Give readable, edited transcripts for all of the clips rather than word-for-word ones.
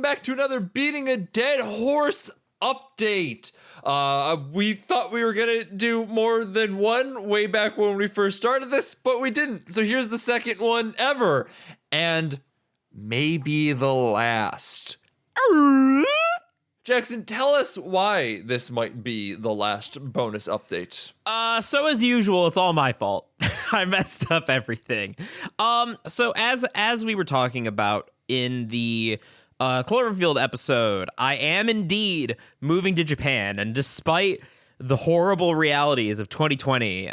back to another Beating a Dead Horse update. We thought we were gonna do more than one way back when we first started this, but we didn't. So here's the second one ever, and maybe the last. Jackson, tell us why this might be the last bonus update. So as usual, it's all my fault. I messed up everything. So as we were talking about in the Cloverfield episode, I am indeed moving to Japan, and despite the horrible realities of 2020,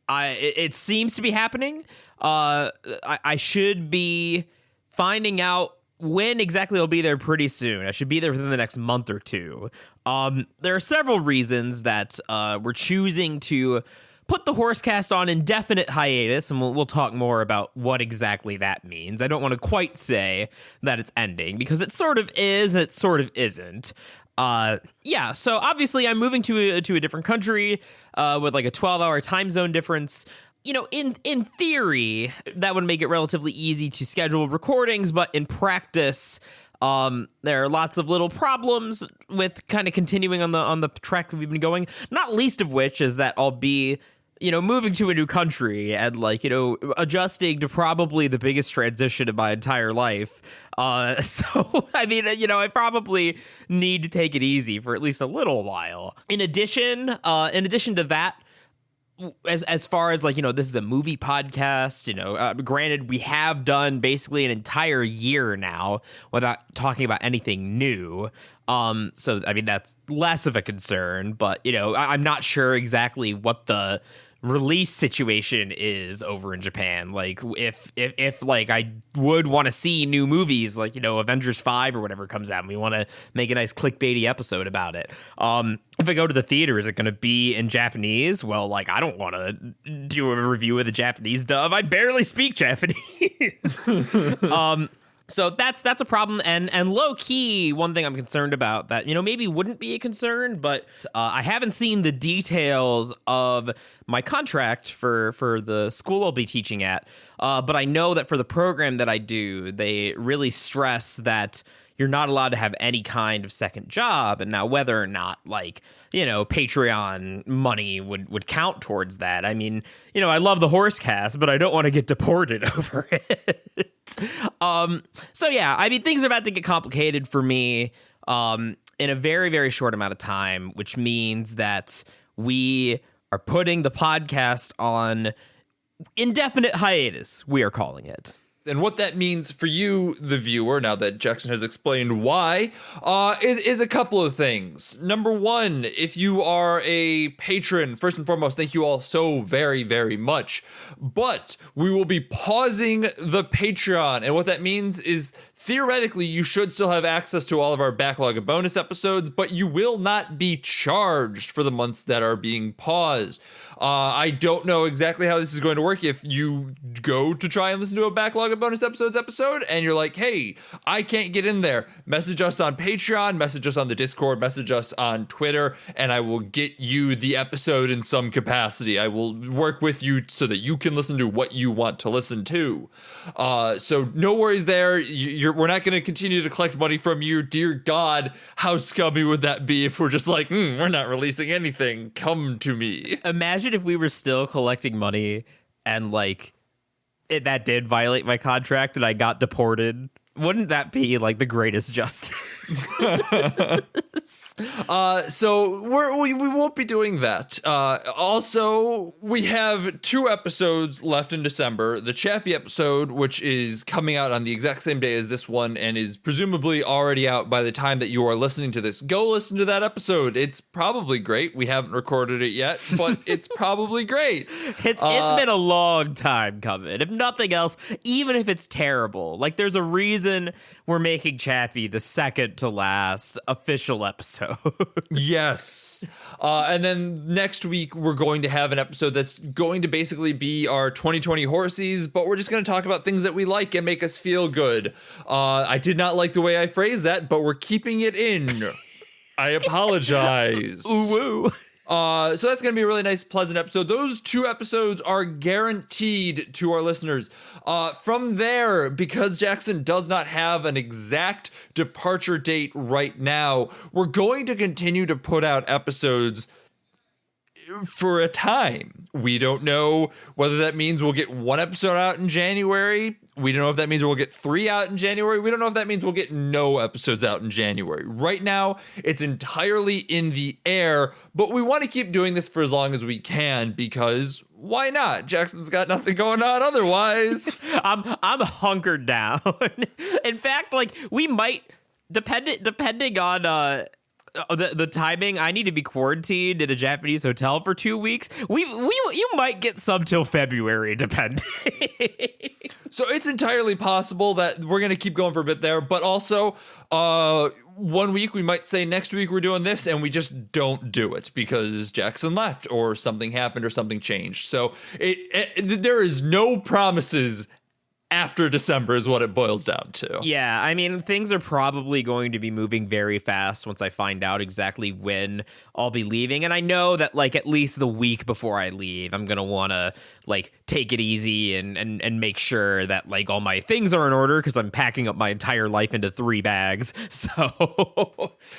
it seems to be happening. I should be finding out when exactly I'll be there pretty soon. I should be there within the next month or two. There are several reasons that we're choosing to put the Horsecast on indefinite hiatus, and we'll talk more about what exactly that means. I don't want to quite say that it's ending, because it sort of is, and it sort of isn't. So obviously I'm moving to a different country with like a 12-hour time zone difference. You know, in theory, that would make it relatively easy to schedule recordings, but in practice, there are lots of little problems with kind of continuing on the track that we've been going. Not least of which is that I'll be, moving to a new country and adjusting to probably the biggest transition in my entire life. So I mean, I probably need to take it easy for at least a little while. In addition to that, as far as this is a movie podcast, granted, we have done basically an entire year now without talking about anything new. So I mean, that's less of a concern, but I'm not sure exactly what the release situation is over in Japan. Like if I would want to see new movies, like Avengers 5 or whatever comes out, and we want to make a nice clickbaity episode about it. If I go to the theater, is it going to be in Japanese? Well, I don't want to do a review of the Japanese dub. I barely speak Japanese. So that's a problem, and low key, one thing I'm concerned about that maybe wouldn't be a concern, but I haven't seen the details of my contract for the school I'll be teaching at. But I know that for the program that I do, they really stress that you're not allowed to have any kind of second job. And now whether or not Patreon money would count towards that. I mean, I love the Horsecast, but I don't want to get deported over it. So yeah, I mean, things are about to get complicated for me in a very, very short amount of time, which means that we are putting the podcast on indefinite hiatus, we are calling it. And what that means for you, the viewer, now that Jackson has explained why, is a couple of things. Number one, if you are a patron, first and foremost, thank you all so very, very much. But we will be pausing the Patreon. And what that means is, theoretically, you should still have access to all of our backlog of bonus episodes, but you will not be charged for the months that are being paused. I don't know exactly how this is going to work. If you go to try and listen to a backlog of bonus episode and you're like, hey, I can't get in there, message us on Patreon, message us on the Discord, message us on Twitter, and I will get you the episode in some capacity. I will work with you so that you can listen to what you want to listen to. So no worries there. We're not going to continue to collect money from you. Dear God, how scummy would that be if we're just like, we're not releasing anything. Come to me. Imagine if we were still collecting money and that did violate my contract and I got deported. Wouldn't that be the greatest justice? So we won't be doing that. Also, we have 2 episodes left in December. The Chappie episode, which is coming out on the exact same day as this one and is presumably already out by the time that you are listening to this. Go listen to that episode. It's probably great. We haven't recorded it yet, but it's probably great. It's been a long time coming. If nothing else, even if it's terrible, there's a reason we're making Chappie the second to last official episode. Yes. And then next week, we're going to have an episode that's going to basically be our 2020 Horsies, but we're just going to talk about things that we like and make us feel good. I did not like the way I phrased that, but we're keeping it in. I apologize. Ooh, woo. So that's going to be a really nice, pleasant episode. Those 2 episodes are guaranteed to our listeners. From there, because Jackson does not have an exact departure date right now, we're going to continue to put out episodes for a time. We don't know whether that means we'll get 1 episode out in January. We don't know if that means we'll get 3 out in January. We don't know if that means we'll get no episodes out in January. Right now, it's entirely in the air, but we want to keep doing this for as long as we can because why not? Jackson's got nothing going on otherwise. I'm hunkered down. In fact, like we might depending on the timing, I need to be quarantined in a Japanese hotel for 2 weeks. You might get some till February, depending. So it's entirely possible that we're going to keep going for a bit there, but also 1 week we might say next week we're doing this and we just don't do it because Jackson left or something happened or something changed. So there is no promises after December is what it boils down to. Yeah, I mean, things are probably going to be moving very fast once I find out exactly when I'll be leaving. And I know that, like, at least the week before I leave, I'm going to want to, like, take it easy and make sure that, like, all my things are in order because I'm packing up my entire life into 3 bags. So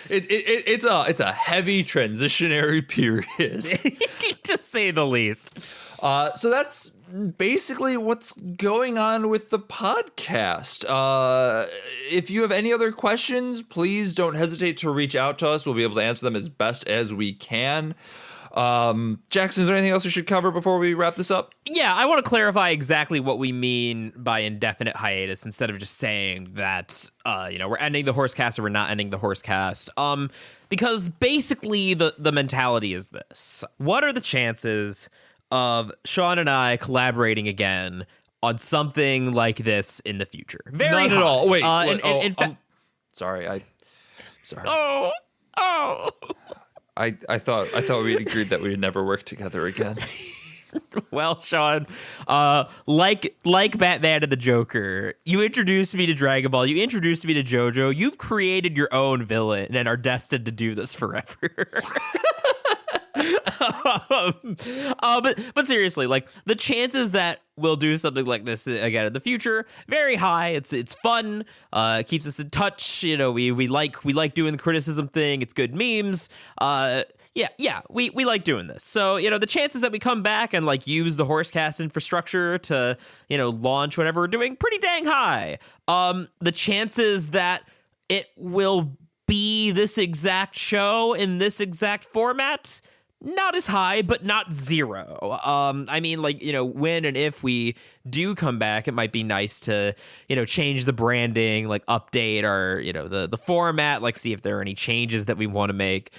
it's a heavy transitionary period. to say the least. So that's basically what's going on with the podcast. If you have any other questions, please don't hesitate to reach out to us. We'll be able to answer them as best as we can. Jackson, is there anything else we should cover before we wrap this up? Yeah, I want to clarify exactly what we mean by indefinite hiatus instead of just saying that, we're ending the Horsecast or we're not ending the Horsecast. Because basically the mentality is this. What are the chances of Sean and I collaborating again on something like this in the future? Very Not at all. Wait. Sorry. Sorry. Oh. I thought we agreed that we'd never work together again. Well, Sean, like Batman and the Joker, you introduced me to Dragon Ball, you introduced me to JoJo, you've created your own villain and are destined to do this forever. But seriously, like the chances that we'll do something like this again in the future, very high. It's fun, keeps us in touch. You know, we like doing the criticism thing. It's good memes. We like doing this. So, you know, the chances that we come back and like use the Horsecast infrastructure to, you know, launch whatever we're doing, pretty dang high. The chances that it will be this exact show in this exact format, not as high, but not zero. I mean, like, you know, when and if we do come back, it might be nice to, you know, change the branding, like update our, you know, the format, like see if there are any changes that we want to make.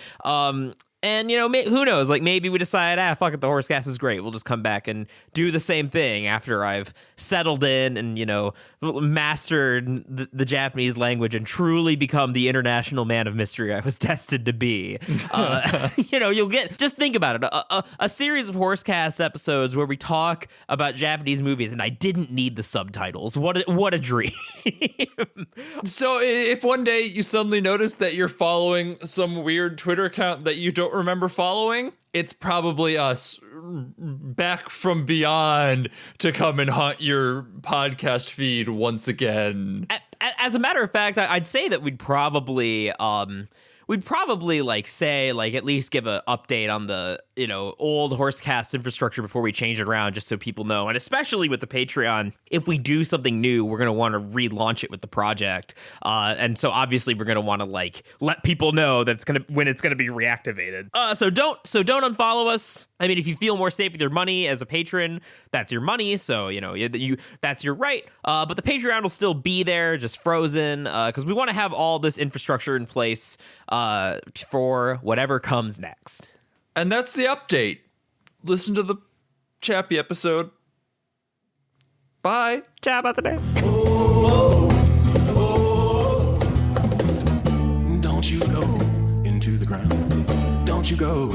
And, you know, who knows? Like, maybe we decide, fuck it, the Horsecast is great. We'll just come back and do the same thing after I've settled in and, you know, mastered the Japanese language and truly become the international man of mystery I was destined to be. You know, just think about it. A series of Horsecast episodes where we talk about Japanese movies and I didn't need the subtitles. What a dream. So if one day you suddenly notice that you're following some weird Twitter account that you don't remember following, it's probably us back from beyond to come and haunt your podcast feed once again. As a matter of fact, I'd say that we'd probably like say, like, at least give an update on the, you know, old Horsecast infrastructure before we change it around, just so people know. And especially with the Patreon, if we do something new, we're going to want to relaunch it with the project. And so obviously we're going to want to like let people know that when it's going to be reactivated. So don't unfollow us. I mean, if you feel more safe with your money as a patron, that's your money. So, you know, that's your right. But the Patreon will still be there, just frozen, because we want to have all this infrastructure in place for whatever comes next. And that's the update. Listen to the Chappie episode. Bye. Ciao about the day. Don't you go into the ground. Don't you go